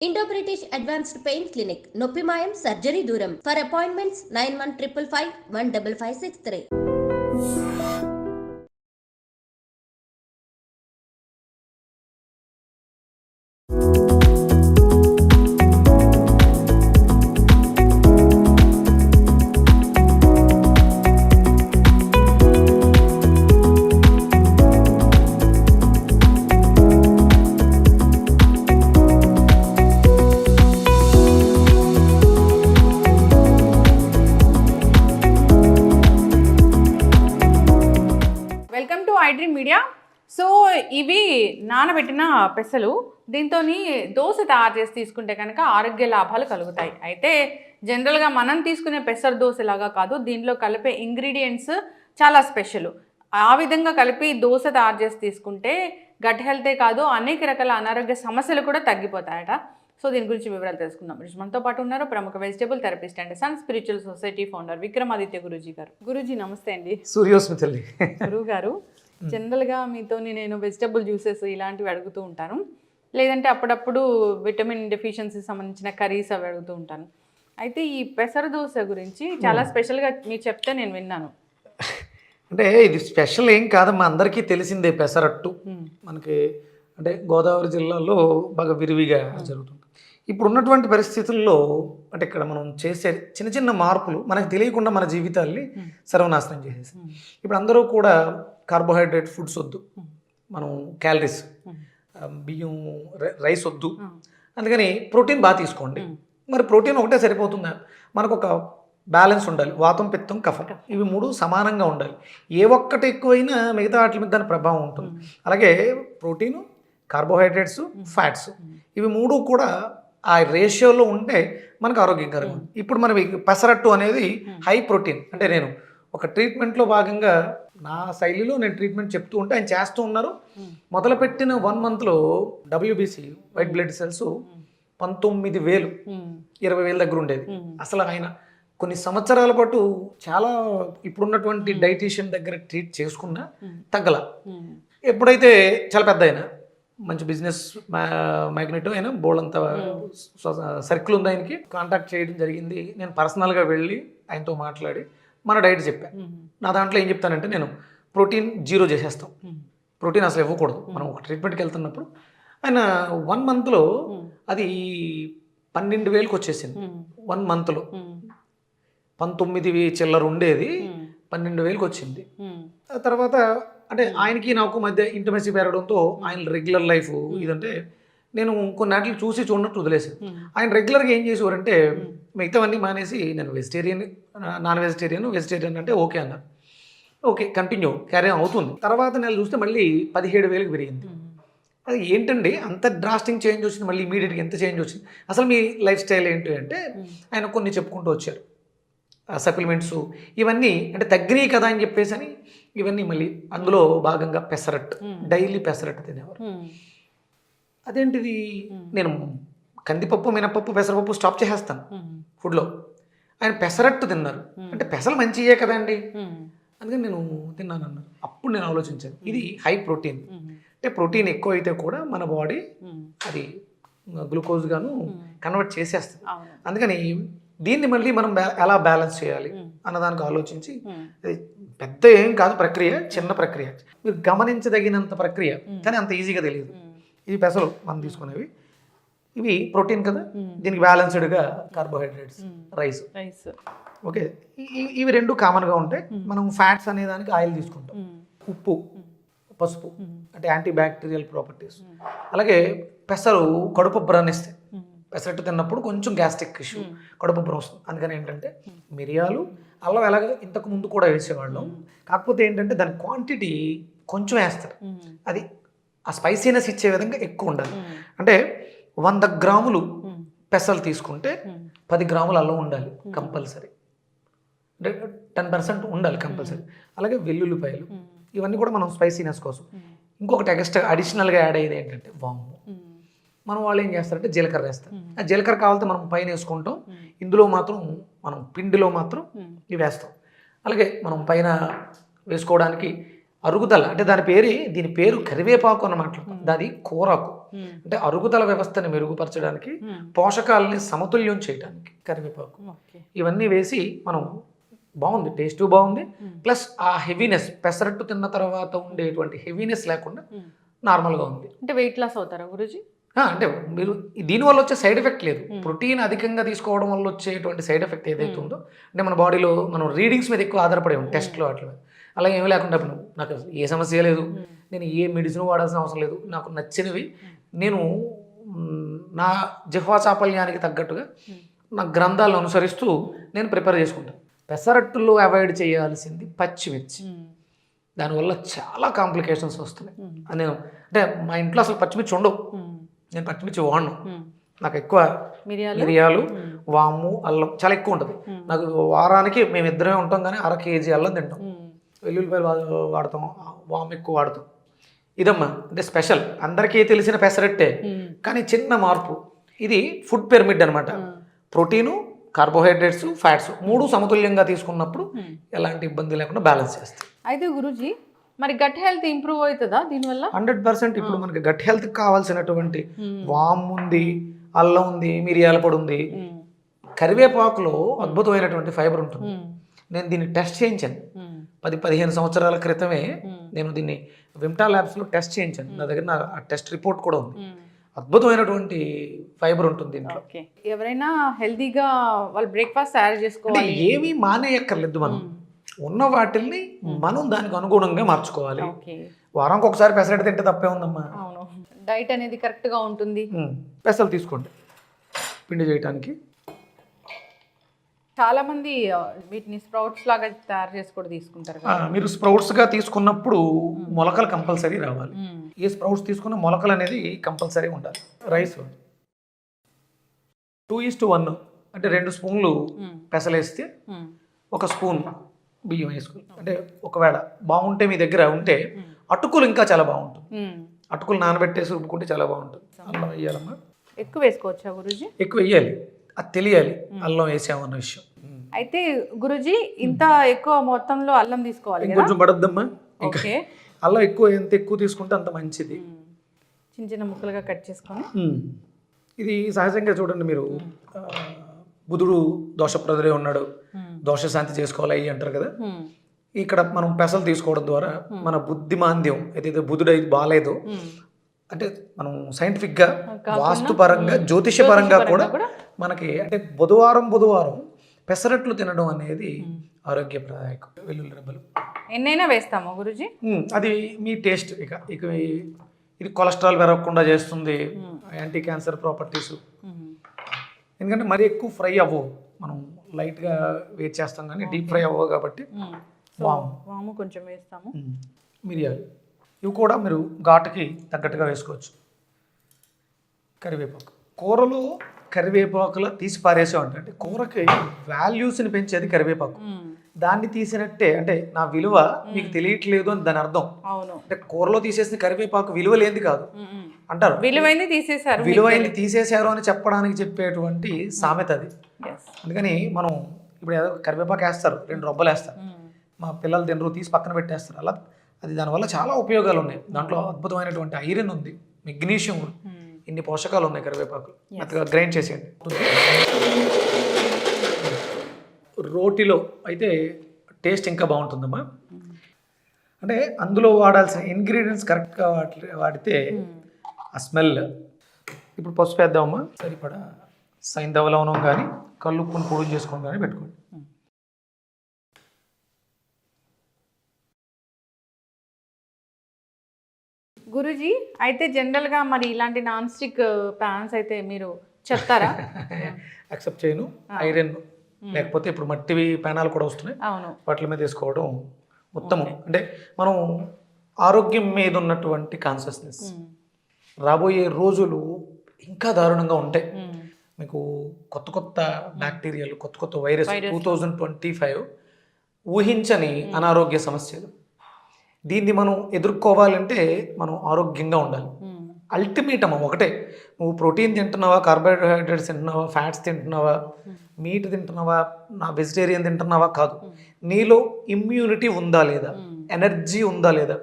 Indo British advanced pain clinic నొప్పి మాయం surgery దూరం for appointments 9155515563. Welcome to iDream media. So ఇవి నానబెట్టిన పెసలు, దీంతో దోశ తయారు చేసి తీసుకుంటే కనుక ఆరోగ్య లాభాలు కలుగుతాయి. అయితే జనరల్గా మనం తీసుకునే పెసర దోశ లాగా కాదు, దీంట్లో కలిపే ఇంగ్రీడియంట్స్ చాలా స్పెషల్. ఆ విధంగా కలిపి దోశ తయారు చేసి తీసుకుంటే గట్ హెల్తే కాదు అనేక రకాల అనారోగ్య సమస్యలు కూడా తగ్గిపోతాయట. సో దీని గురించి వివరాలు తెలుసుకుందాం. మనతో పాటు ఉన్నారు ప్రముఖ vegetable therapist and sun spiritual society founder Vikramaditya Guruji గారు. గురూజీ నమస్తే అండి. సూర్యోస్మితల్లి గురువు గారు, జనరల్గా మీతో నేను వెజిటబుల్ జ్యూసెస్ ఇలాంటివి అడుగుతూ ఉంటాను, లేదంటే అప్పుడప్పుడు విటమిన్ డెఫిషియన్సీ సంబంధించిన కర్రీస్ అవి అడుగుతూ ఉంటాను. అయితే ఈ పెసర దోశ గురించి చాలా స్పెషల్గా మీరు చెప్తే నేను విన్నాను. అంటే ఇది స్పెషల్ ఏం కాదమ్మా, అందరికీ తెలిసిందే పెసరట్టు. మనకి అంటే గోదావరి జిల్లాలో బాగా విరివిగా జరుగుతుంది. ఇప్పుడు ఉన్నటువంటి పరిస్థితుల్లో అంటే ఇక్కడ మనం చేసే చిన్న చిన్న మార్పులు మనకు తెలియకుండా మన జీవితాల్ని సర్వనాశనం చేసేసి, ఇప్పుడు అందరూ కూడా కార్బోహైడ్రేట్ ఫుడ్స్ వద్దు, మనం క్యాలరీస్ బియ్యం రైస్ వద్దు, అందుకని ప్రోటీన్ బాగా తీసుకోండి. మరి ప్రోటీన్ ఒకటే సరిపోతుందా? మనకు ఒక బ్యాలెన్స్ ఉండాలి. వాతం, పిత్తం, కఫం ఇవి మూడు సమానంగా ఉండాలి. ఏ ఒక్కటి ఎక్కువైనా మిగతా వాటి మీద దాని ప్రభావం ఉంటుంది. అలాగే ప్రోటీను, కార్బోహైడ్రేట్స్, ఫ్యాట్స్ ఇవి మూడు కూడా ఆ రేషియోలో ఉంటే మనకు ఆరోగ్యకరంగా ఉంది. ఇప్పుడు మనకి పెసరట్టు అనేది హై ప్రోటీన్. అంటే నేను ఒక ట్రీట్మెంట్లో భాగంగా నా శైలిలో నేను ట్రీట్మెంట్ చెప్తూ ఉంటే ఆయన చేస్తూ ఉన్నారు. మొదలుపెట్టిన 1 monthలో WBC వైట్ బ్లడ్ సెల్స్ 19,000 20,000 దగ్గర ఉండేది. అసలు ఆయన కొన్ని సంవత్సరాల పాటు చాలా ఇప్పుడున్నటువంటి డైటీషియన్ దగ్గర ట్రీట్ చేసుకున్నా తగ్గల. ఎప్పుడైతే చాలా పెద్ద అయినా మంచి బిజినెస్ మ్యాగ్నెట్ అయినా బోల్డంత సర్కిల్ ఉంది, ఆయనకి కాంటాక్ట్ చేయడం జరిగింది. నేను పర్సనల్గా వెళ్ళి ఆయనతో మాట్లాడి మన డైట్ చెప్పాను. నా దాంట్లో ఏం చెప్తానంటే నేను ప్రోటీన్ 0 చేసేస్తాం, ప్రోటీన్ అసలు ఇవ్వకూడదు. మనం ఒక ట్రీట్మెంట్కి వెళ్తున్నప్పుడు ఆయన 1 monthలో అది 12,000కి వచ్చేసింది. 1 monthలో 19,000 చిల్లర ఉండేది 12,000కి వచ్చింది. తర్వాత అంటే ఆయనకి నాకు మధ్య ఇంటిమసీ పెరగడంతో ఆయన రెగ్యులర్ లైఫ్ ఇదంటే నేను కొన్నిటిని చూసి చూడనట్టు వదిలేసాను. ఆయన రెగ్యులర్గా ఏం చేసేవారంటే మిగతావన్నీ మానేసి నేను వెజిటేరియన్, నాన్ వెజిటేరియన్ అంటే ఓకే అన్నారు. ఓకే కంటిన్యూ క్యారీ అవుతుంది. తర్వాత నెల చూస్తే మళ్ళీ 17,000కి పెరిగింది. అది ఏంటండి అంత డ్రాస్టింగ్ చేంజ్ వచ్చింది, మళ్ళీ ఇమీడియట్గా ఎంత చేంజ్ వచ్చింది? అసలు మీ లైఫ్ స్టైల్ ఏంటి అంటే ఆయన కొన్ని చెప్పుకుంటూ వచ్చారు. సప్లిమెంట్స్ ఇవన్నీ అంటే తగ్గినాయి కదా అని చెప్పేసి అని ఇవన్నీ మళ్ళీ అందులో భాగంగా పెసరట్టు, డైలీ పెసరట్టు తినేవారు. అదేంటిది, నేను కందిపప్పు, మినపప్పు, పెసరపప్పు స్టాప్ చేసేస్తాను ఫుడ్లో. ఆయన పెసరట్టు తిన్నారు అంటే పెసలు మంచియే కదండి, అందుకని నేను తిన్నాను అన్నారు. అప్పుడు నేను ఆలోచించాను ఇది హై ప్రోటీన్. అంటే ప్రోటీన్ ఎక్కువ అయితే కూడా మన బాడీ అది గ్లూకోజ్ గాను కన్వర్ట్ చేసేస్తుంది. అందుకని దీన్ని మళ్ళీ మనం ఎలా బ్యాలెన్స్ చేయాలి అన్నదానికి ఆలోచించి, అది పెద్ద ఏం కాదు ప్రక్రియ, చిన్న ప్రక్రియ, మీరు గమనించదగినంత ప్రక్రియ, కానీ అంత ఈజీగా తెలియదు. ఇవి పెసలు మనం తీసుకునేవి, ఇవి ప్రోటీన్ కదా, దీనికి బ్యాలెన్స్డ్గా కార్బోహైడ్రేట్స్, రైస్. ఓకే, ఇవి రెండు కామన్గా ఉంటాయి. మనం ఫ్యాట్స్ అనే దానికి ఆయిల్ తీసుకుంటాం, ఉప్పు, పసుపు అంటే యాంటీ బ్యాక్టీరియల్ ప్రాపర్టీస్. అలాగే పెసలు కడుపుబ్బరాన్ని ఇస్తాయి. పెసరట్టు తిన్నప్పుడు కొంచెం గ్యాస్ట్రిక్ ఇష్యూ, కడుపుబ్బరం వస్తుంది. అందుకని ఏంటంటే మిరియాలు, అల్లం ఎలాగ ఇంతకు ముందు కూడా వేసేవాళ్ళం, కాకపోతే ఏంటంటే దాని క్వాంటిటీ కొంచెం వేస్తారు. అది ఆ స్పైసీనెస్ ఇచ్చే విధంగా ఎక్కువ ఉండాలి. అంటే 100 గ్రాములు పెసలు తీసుకుంటే 10 గ్రాములు అల్లం ఉండాలి కంపల్సరీ, అంటే 10% ఉండాలి కంపల్సరీ. అలాగే వెల్లుల్లిపాయలు, ఇవన్నీ కూడా మనం స్పైసీనెస్ కోసం. ఇంకొకటి ఎక్స్ట్రా అడిషనల్గా యాడ్ అయ్యేది ఏంటంటే వాము. మనం వాళ్ళు ఏం చేస్తారంటే జీలకర్ర వేస్తారు. ఆ జీలకర్ర కావాలంటే మనం పైన వేసుకుంటాం, ఇందులో మాత్రం మనం పిండిలో మాత్రం ఇవి వేస్తాం. అలాగే మనం పైన వేసుకోవడానికి అరుగుదల, అంటే దీని పేరు కరివేపాకు అన్నమాట. దాది కూరాకు. అంటే అరుగుదల వ్యవస్థని మెరుగుపరచడానికి, పోషకాలని సమతుల్యం చేయడానికి కరివేపాకు. ఇవన్నీ వేసి మనం బాగుంది, టేస్ట్ బాగుంది, ప్లస్ ఆ హెవీనెస్ పెసరట్టు తిన్న తర్వాత ఉండేటువంటి హెవీనెస్ లేకుండా నార్మల్గా ఉంది. అంటే వెయిట్ లాస్ అవుతారా గురూజీ? అంటే మీరు దీనివల్ల వచ్చే సైడ్ ఎఫెక్ట్ లేదు. ప్రోటీన్ అధికంగా తీసుకోవడం వల్ల వచ్చేటువంటి సైడ్ ఎఫెక్ట్ ఏదైతే ఉందో, అంటే మన బాడీలో మనం రీడింగ్స్ మీద ఎక్కువ ఆధారపడే ఉంది టెస్ట్లో అట్లా, అలా ఏమీ లేకుండా ఇప్పుడు నాకు ఏ సమస్య లేదు, నేను ఏ మెడిసిన్ వాడాల్సిన అవసరం లేదు, నాకు నచ్చినవి నేను నా జిహ్వా చాపల్యానికి తగ్గట్టుగా నా గ్రంథాలను అనుసరిస్తూ నేను ప్రిపేర్ చేసుకుంటాను. పెసరట్టులో అవాయిడ్ చేయాల్సింది పచ్చిమిర్చి. దానివల్ల చాలా కాంప్లికేషన్స్ వస్తున్నాయి. నేను అంటే మా ఇంట్లో అసలు పచ్చిమిర్చి ఉండవు, నేను పచ్చిమిర్చి వాడను. నాకు ఎక్కువ మిరియాలు, వాము, అల్లం చాలా ఎక్కువ ఉంటుంది. నాకు వారానికి మేము ఇద్దరమే ఉంటాం కానీ 1/2 కేజీ అల్లం తింటాం, వెల్లుల్లిపాయలు వాడతాం, వాము ఎక్కువ వాడతాం. ఇదమ్మా అంటే స్పెషల్, అందరికీ తెలిసిన పెసరట్టే కానీ చిన్న మార్పు. ఇది ఫుడ్ పిరమిడ్ అనమాట. ప్రోటీను, కార్బోహైడ్రేట్స్, ఫ్యాట్స్ 3 సమతుల్యంగా తీసుకున్నప్పుడు ఎలాంటి ఇబ్బంది లేకుండా బ్యాలెన్స్ చేస్తాయి. అయితే గురూజీ మరి గట్ హెల్త్ ఇంప్రూవ్ అవుతుందా దీనివల్ల? 100%. ఇప్పుడు మనకి గట్ హెల్త్ కావాల్సినటువంటి వామ్ ఉంది, అల్లం ఉంది, మిరియాల పొడి ఉంది, కరివేపాకులో అద్భుతమైనటువంటి ఫైబర్ ఉంటుంది. నేను దీన్ని టెస్ట్ చేయించాను 10-15 సంవత్సరాల క్రితమే. నేను దీన్ని విమ్టా ల్యాబ్స్లో టెస్ట్ చేయించాను. నా దగ్గర ఆ టెస్ట్ రిపోర్ట్ కూడా ఉంది. అద్భుతమైనటువంటి ఫైబర్ ఉంటుంది దీంట్లో. ఎవరైనా హెల్తీగా వాళ్ళు బ్రేక్ఫాస్ట్ తయారు చేసుకోవాలి, ఏమీ మానేయక్కర్లేదు. మనం ఉన్న వాటిల్ని మనం దానికి అనుగుణంగా మార్చుకోవాలి. వారానికి ఒకసారి పెసరట్టు తింటే తప్పే ఉందమ్మా. అవును, డైట్ అనేది కరెక్ట్గా ఉంటుంది. పెసలు తీసుకోండి పిండి చేయడానికి. చాలా మంది వీటిని స్ప్రౌట్స్ లాగా తయారు చేసి కూడా తీసుకుంటారు. మీరు స్ప్రౌట్స్గా తీసుకున్నప్పుడు మొలకలు కంపల్సరీ రావాలి. ఏ స్ప్రౌట్స్ తీసుకున్న మొలకలు అనేది కంపల్సరీ ఉండాలి. రైస్ 2:1 అంటే 2 స్పూన్లు పెసలేస్తే 1 స్పూన్ బియ్యం వేసుకోవాలి. అంటే ఒకవేళ బాగుంటే మీ దగ్గర ఉంటే అటుకులు ఇంకా చాలా బాగుంటుంది. అటుకులు నానబెట్టేసి రుబ్బుకుంటే చాలా బాగుంటుంది. అల్లం వేయాలమ్మా. ఎక్కువ వేసుకోవచ్చా గురూజీ? ఎక్కువ వేయాలి, అది తెలియాలి అల్లం వేసామన్న విషయం. అయితే గురూజీ ఇంత ఎక్కువ మొత్తంలో అల్లం తీసుకోవాలి, ఇంకొంచెం పడద్దమ్మా. ఇంకా అల్లం ఎంత ఎక్కువ తీసుకుంటే అంత మంచిది. చిన్న చిన్న ముక్కలుగా కట్ చేసుకొని. ఇది సహజంగా చూడండి, మీరు బుధుడు దోషప్రదుడే ఉన్నాడు, దోష శాంతి చేసుకోవాలి అయ్యి అంటారు కదా. ఇక్కడ మనం పెసలు తీసుకోవడం ద్వారా మన బుద్ధిమాంద్యం ఏదైతే బుధుడు అయితే బాగాలేదో, అంటే మనం సైంటిఫిక్గా వాస్తుపరంగా జ్యోతిషపరంగా కూడా మనకి అంటే బుధవారం పెసరట్లు తినడం అనేది ఆరోగ్యప్రదాయకం. వెల్లుల్లి రెబ్బలు ఎన్నైనా వేస్తామా గురూజీ? అది మీ టేస్ట్. ఇక ఇది కొలెస్ట్రాల్ పెరగకుండా చేస్తుంది, యాంటీ క్యాన్సర్ ప్రాపర్టీస్. ఎందుకంటే మరీ ఎక్కువ ఫ్రై అవ్వవు, మనం లైట్గా వేట్ చేస్తాం కానీ డీప్ ఫ్రై అవ్వవు కాబట్టి. వాము కొంచెం వేస్తాము. మిరియాలు ఇవి కూడా మీరు ఘాటుకి తగ్గట్టుగా వేసుకోవచ్చు. కరివేపాకు కూరలో కరివేపాకులా తీసి పారేసామంటే అంటే కూరకి వాల్యూస్ని పెంచేది కరివేపాకు. దాన్ని తీసినట్టే అంటే నా విలువ మీకు తెలియట్లేదు అని దాని అర్థం. అంటే కూరలో తీసేసిన కరివేపాకు విలువ లేనిది కాదు అంటారు. విలువైంది తీసేశారు అని చెప్పడానికి చెప్పేటువంటి సామెత అది. అందుకని మనం ఇప్పుడు ఏదో కరివేపాకు వేస్తారు, 2 రొబ్బలు వేస్తారు, మా పిల్లలు తినరు, తీసి పక్కన పెట్టేస్తారు. అలా అది దానివల్ల చాలా ఉపయోగాలు ఉన్నాయి. దాంట్లో అద్భుతమైనటువంటి ఐరన్ ఉంది, మెగ్నీషియం ఉంది, ఇన్ని పోషకాలు ఉన్నాయి. కరివేపాకు మెత్తగా గ్రైండ్ చేసేయండి. రోటిలో అయితే టేస్ట్ ఇంకా బాగుంటుందమ్మా. అంటే అందులో వాడాల్సిన ఇంగ్రీడియంట్స్ కరెక్ట్గా వాడితే ఆ స్మెల్. ఇప్పుడు పసుపు వేద్దామమ్మా. సరిపడా సైంధవ లవణం కానీ కల్లుప్పుని పొడి చేసుకొని కానీ పెట్టుకోండి. గురూజీ అయితే జనరల్గా మరి ఇలాంటి నాన్ స్టిక్ ప్యాన్స్ అయితే మీరు చెప్తారా? యాక్సెప్ట్ చేయను. ఐరన్ లేకపోతే ఇప్పుడు మట్టివి ప్యానాలు కూడా వస్తున్నాయి, వాటి మీద వేసుకోవడం ఉత్తమం. అంటే మనం ఆరోగ్యం మీద ఉన్నటువంటి కాన్షియస్నెస్ రాబోయే రోజులు ఇంకా దారుణంగా ఉంటాయి. మీకు కొత్త బ్యాక్టీరియాలు, కొత్త వైరస్ 2025 ఊహించని అనారోగ్య సమస్యలు. దీన్ని మనం ఎదుర్కోవాలంటే మనం ఆరోగ్యంగా ఉండాలి. అల్టిమేటమ్ ఒకటే, నువ్వు ప్రోటీన్ తింటున్నావా, కార్బోహైడ్రేట్స్ తింటున్నావా, ఫ్యాట్స్ తింటున్నావా, మీట్ తింటున్నావా, నా వెజిటేరియన్ తింటున్నావా కాదు, నీలో ఇమ్యూనిటీ ఉందా లేదా, ఎనర్జీ ఉందా లేదా.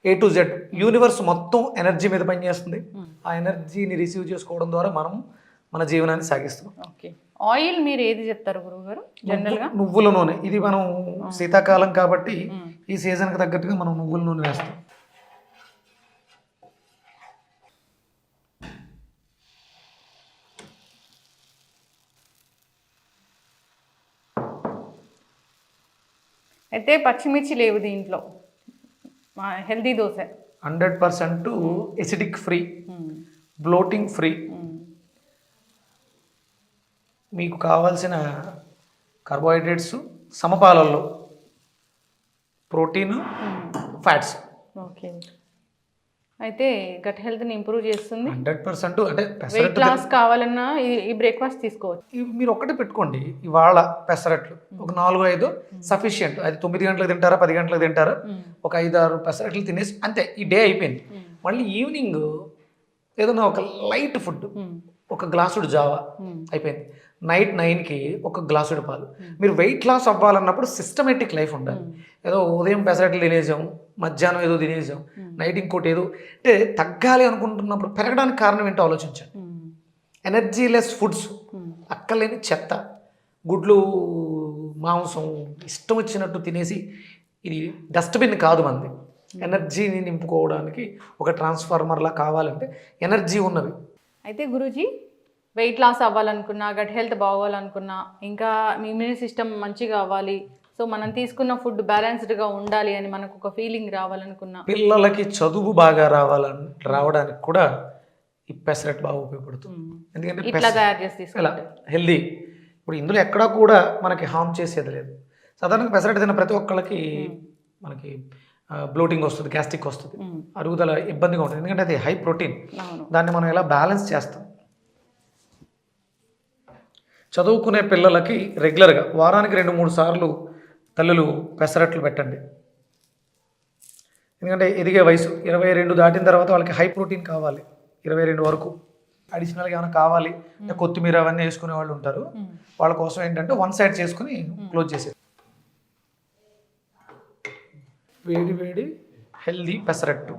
A to Z యూనివర్స్ మొత్తం ఎనర్జీ మీద పనిచేస్తుంది. ఆ ఎనర్జీని రిసీవ్ చేసుకోవడం ద్వారా మనం మన జీవనాన్ని సాగిస్తున్నాం. ఓకే, ఆయిల్ మీరు ఏది చెప్తారు గురువుగారు జనరల్గా? నువ్వుల నూనె. ఇది మనం శీతాకాలం కాబట్టి ఈ సీజన్కి తగ్గట్టుగా మనం నువ్వుల నూనె వేస్తాం. అయితే పచ్చిమిర్చి లేవు దీంట్లో, healthy dosa. 100% acidic free, bloating free. మీకు కావాల్సిన కార్బోహైడ్రేట్స్ సమపాలల్లో, ప్రోటీన్, ఫ్యాట్స్. ఓకే, అయితే గట్ హెల్త్ని ఇంప్రూవ్ చేస్తుంది. 100% అంటే వెయిట్ లాస్ కావాలన్నా ఈ బ్రేక్ఫాస్ట్ తీసుకోవచ్చు. మీరు ఒక్కటే పెట్టుకోండి, ఇవాళ పెసరట్లు ఒక 4-5 సఫిషియంట్. అది 9 గంటలకు తింటారా 10 గంటలకు తింటారా, ఒక 5-6 పెసరట్లు తినేసి అంతే, ఈ డే అయిపోయింది. మళ్ళీ ఈవినింగ్ ఏదైనా ఒక లైట్ ఫుడ్, ఒక గ్లాసుడు జావా అయిపోయింది. నైట్ 9కి ఒక గ్లాసుడు పాలు. మీరు వెయిట్ లాస్ అవ్వాలన్నప్పుడు సిస్టమేటిక్ లైఫ్ ఉండాలి. ఏదో ఉదయం పెసరట్లు తినేసాం, మధ్యాహ్నం ఏదో తినేసాం, నైట్ ఇంకోటి ఏదో. అంటే తగ్గాలి అనుకుంటున్నప్పుడు పెరగడానికి కారణం ఏంటో ఆలోచించండి. ఎనర్జీలెస్ ఫుడ్స్, అక్కర్లేని చెత్త, గుడ్లు, మాంసం ఇష్టం వచ్చినట్టు తినేసి, ఇది డస్ట్బిన్ కాదు మంది. ఎనర్జీని నింపుకోవడానికి ఒక ట్రాన్స్ఫార్మర్లా కావాలంటే ఎనర్జీ ఉన్నవి. అయితే గురూజీ, వెయిట్ లాస్ అవ్వాలనుకున్నా, గట్ హెల్త్ బాగోవాలనుకున్నా, ఇంకా మీ ఇమ్యూన్ సిస్టమ్ మంచిగా అవ్వాలి, సో మనం తీసుకున్న ఫుడ్ బ్యాలెన్స్డ్గా ఉండాలి అని మనకు ఒక ఫీలింగ్ రావాలనుకున్నా, పిల్లలకి చదువు బాగా రావడానికి కూడా ఈ పెసరట్ బాగా ఉపయోగపడుతుంది. ఎందుకంటే ఇట్లా తయారు చేసి తీసుకుంటే హెల్దీ. ఇప్పుడు ఇందులో ఎక్కడా కూడా మనకి హామ్ చేసేది లేదు. సాధారణంగా పెసరట్ తిన్న ప్రతి ఒక్కళ్ళకి మనకి బ్లోటింగ్ వస్తుంది, గ్యాస్ట్రిక్ వస్తుంది, అరుగుదల ఇబ్బందిగా ఉంటుంది. ఎందుకంటే అది హై ప్రోటీన్. దాన్ని మనం ఎలా బ్యాలెన్స్ చేస్తాం? చదువుకునే పిల్లలకి రెగ్యులర్గా వారానికి 2-3 సార్లు తల్లులు పెసరట్లు పెట్టండి. ఎందుకంటే ఎదిగే వయసు 22 దాటిన తర్వాత వాళ్ళకి హై ప్రోటీన్ కావాలి. 22 వరకు అడిషనల్గా ఏమైనా కావాలి, కొత్తిమీర అవన్నీ వేసుకునే వాళ్ళు ఉంటారు. వాళ్ళ కోసం ఏంటంటే 1 సైడ్ చేసుకుని క్లోజ్ చేసేది. వేడి వేడి హెల్దీ పెసరట్టు.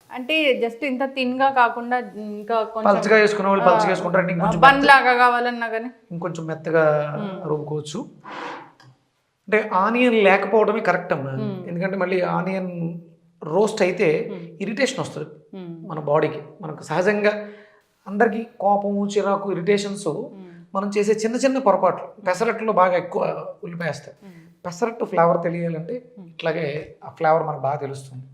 అంటే జస్ట్ ఇంత థిన్గా కాకుండా ఇంకా పల్చగా వేసుకునే వాళ్ళు పల్చగా వేసుకుంటారు. ఇంకొంచెం బన్ లాగా కావాలన్నా కానీ ఇంకొంచెం మెత్తగా రుబ్బుకోవచ్చు. అంటే ఆనియన్ లేకపోవడమే కరెక్ట్ అమ్మా. ఎందుకంటే మళ్ళీ ఆనియన్ రోస్ట్ అయితే ఇరిటేషన్ వస్తుంది మన బాడీకి. మనకు సహజంగా అందరికీ కోపము, చిరాకు, ఇరిటేషన్స్ మనం చేసే చిన్న చిన్న పొరపాట్లు. పెసరట్లో బాగా ఎక్కువ ఉల్లిపాయ వేస్తాయి. పెసరట్టు ఫ్లేవర్ తెలియాలంటే ఇట్లాగే ఆ ఫ్లేవర్ మనకు బాగా తెలుస్తుంది.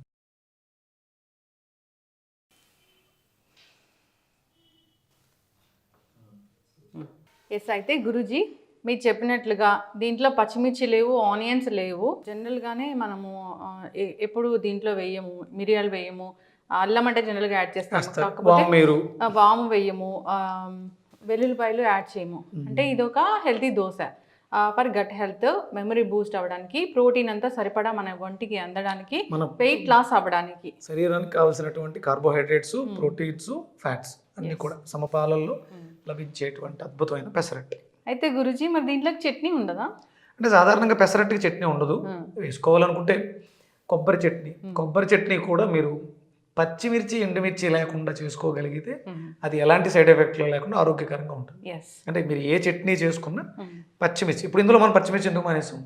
ఎస్, అయితే గురూజీ మీరు చెప్పినట్లుగా దీంట్లో పచ్చిమిర్చి లేవు, ఆనియన్స్ లేవు. జనరల్గానే మనము ఎప్పుడు దీంట్లో వేయము, మిరియాలు వేయము, అల్లం అంటే జనరల్గా యాడ్ చేస్తాము, కాకపోతే వాము వేయము, వెల్లుల్లిపాయలు యాడ్ చేయము. అంటే ఇది ఒక healthy dosa for gut health, memory boost అవ్వడానికి, ప్రోటీన్ అంతా సరిపడా మన ఒంటికి అందడానికి, వెయిట్ లాస్ అవ్వడానికి, శరీరానికి కావాల్సినటువంటి కార్బోహైడ్రేట్స్, ప్రోటీన్స్, ఫ్యాట్స్ అన్ని కూడా సమపాలల్లో లభించేటువంటి అద్భుతమైన పెసరట్టు. అయితే గురూజీ, మరి దీంట్లోకి చట్నీ ఉండదా? అంటే సాధారణంగా పెసరట్టుకి చట్నీ ఉండదు. వేసుకోవాలనుకుంటే కొబ్బరి చట్నీ కూడా మీరు పచ్చిమిర్చి, ఎండుమిర్చి లేకుండా చేసుకోగలిగితే అది ఎలాంటి సైడ్ ఎఫెక్ట్లు లేకుండా ఆరోగ్యకరంగా ఉంటుంది. అంటే మీరు ఏ చట్నీ చేసుకున్నా పచ్చిమిర్చి, ఇప్పుడు ఇందులో మనం పచ్చిమిర్చి ఎందుకు మానేసాం?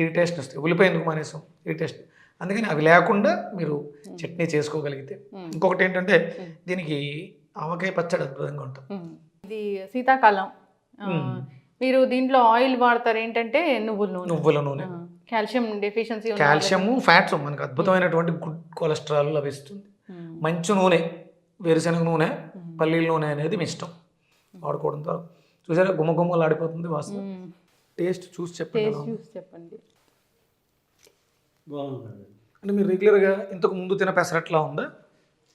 ఇరిటేషన్ వస్తాయి. ఉల్లిపాయ ఎందుకు మానేసాం? ఇరిటేషన్. అందుకని అవి లేకుండా మీరు చట్నీ చేసుకోగలిగితే. ఇంకొకటి ఏంటంటే దీనికి ఆవకాయ పచ్చడి అద్భుతంగా ఉంటుంది. ఇది శీతాకాలం, మీరు దీంట్లో ఆయిల్ వాడతారు ఏంటంటే నువ్వుల నూనె. కాల్షియం డెఫిషియన్సీ, కాల్షియము, ఫ్యాట్స్, మనకు అద్భుతమైనటువంటి గుడ్ కొలెస్ట్రాల్ లభిస్తుంది. మంచి నూనె, వేరుశనగ నూనె, పల్లీల నూనె అనేది మీ ఇష్టం వాడుకోవడంతో. చూసారా గుమ్మగుమ్మలు ఆడిపోతుంది వాసన. టేస్ట్ చూసి చెప్పండి. అంటే మీరు రెగ్యులర్గా ఇంతకు ముందు తిన పెసరట్లా ఉందా?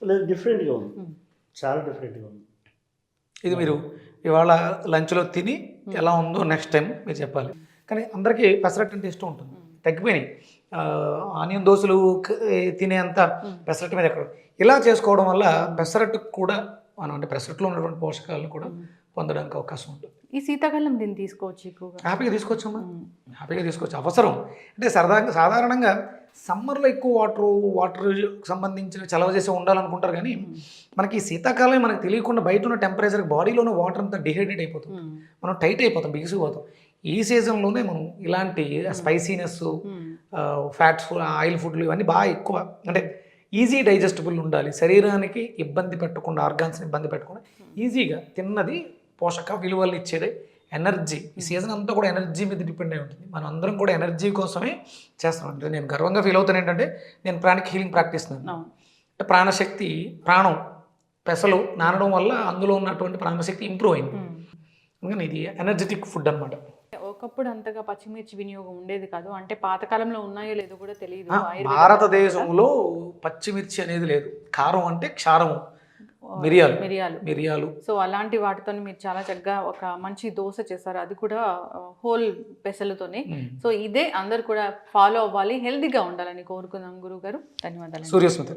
లేదు, డిఫరెంట్గా ఉంది, చాలా డిఫరెంట్గా ఉంది. ఇది మీరు ఇవాళ లంచ్లో తిని ఎలా ఉందో నెక్స్ట్ టైం మీరు చెప్పాలి. కానీ అందరికీ పెసరట్టు అంటే ఇష్టం ఉంటుంది. తగ్గిపోయినాయి ఆనియన్ దోశలు తినేంత పెసరట్టు మీద ఎక్కడ. ఇలా చేసుకోవడం వల్ల పెసరట్టుకు కూడా మనం అంటే పెసరట్టులో ఉన్నటువంటి పోషకాలను కూడా పొందడానికి అవకాశం ఉంటుంది. ఈ శీతాకాలం దీన్ని తీసుకోవచ్చు ఎక్కువగా. హ్యాపీగా తీసుకోవచ్చమ్మా, హ్యాపీగా తీసుకోవచ్చు. అవసరం అంటే సాధారణంగా సమ్మర్లో ఎక్కువ వాటర్ సంబంధించిన చలవ చేసి ఉండాలనుకుంటారు, కానీ మనకి ఈ శీతాకాలం మనకు తెలియకుండా బయట ఉన్న టెంపరేచర్కి బాడీలోనే వాటర్ అంతా డిహైడ్రేట్ అయిపోతుంది, మనం టైట్ అయిపోతాం, బిగిసిపోతాం. ఈ సీజన్లోనే మనం ఇలాంటి స్పైసీనెస్, ఫ్యాట్స్, ఆయిల్ ఫుడ్లు ఇవన్నీ బాగా ఎక్కువ, అంటే ఈజీ డైజెస్టబుల్ ఉండాలి, శరీరానికి ఇబ్బంది పెట్టకుండా, ఆర్గాన్స్ని ఇబ్బంది పెట్టకుండా ఈజీగా తిన్నది పోషక విలువలు ఇచ్చేది, ఎనర్జీ. ఈ సీజన్ అంతా కూడా ఎనర్జీ మీద డిపెండ్ అయి ఉంటుంది. మనం అందరం కూడా ఎనర్జీ కోసమే చేస్తాం. అంటే నేను గర్వంగా ఫీల్ అవుతాను ఏంటంటే, నేను ప్రాణిక్ హీలింగ్ ప్రాక్టీస్ అంటే ప్రాణశక్తి, ప్రాణం పెసలు నానడం వల్ల అందులో ఉన్నటువంటి ప్రాణశక్తి ఇంప్రూవ్ అయింది. అందుకని ఇది ఎనర్జెటిక్ ఫుడ్ అనమాట. ఒకప్పుడు అంతగా పచ్చిమిర్చి వినియోగం ఉండేది కాదు, అంటే పాతకాలంలో ఉన్నాయో లేదో కూడా తెలియదు. భారతదేశంలో పచ్చిమిర్చి అనేది లేదు. కారం అంటే క్షారము, మిరియాలు. సో అలాంటి వాటితో మీరు చాలా చక్కగా ఒక మంచి దోశ చేస్తారు, అది కూడా హోల్ పెసలతోనే. సో ఇదే అందరు కూడా ఫాలో అవ్వాలి, హెల్తీగా ఉండాలని కోరుకుందాం. గురువు గారు ధన్యవాదాలు. సూర్యస్మృతి.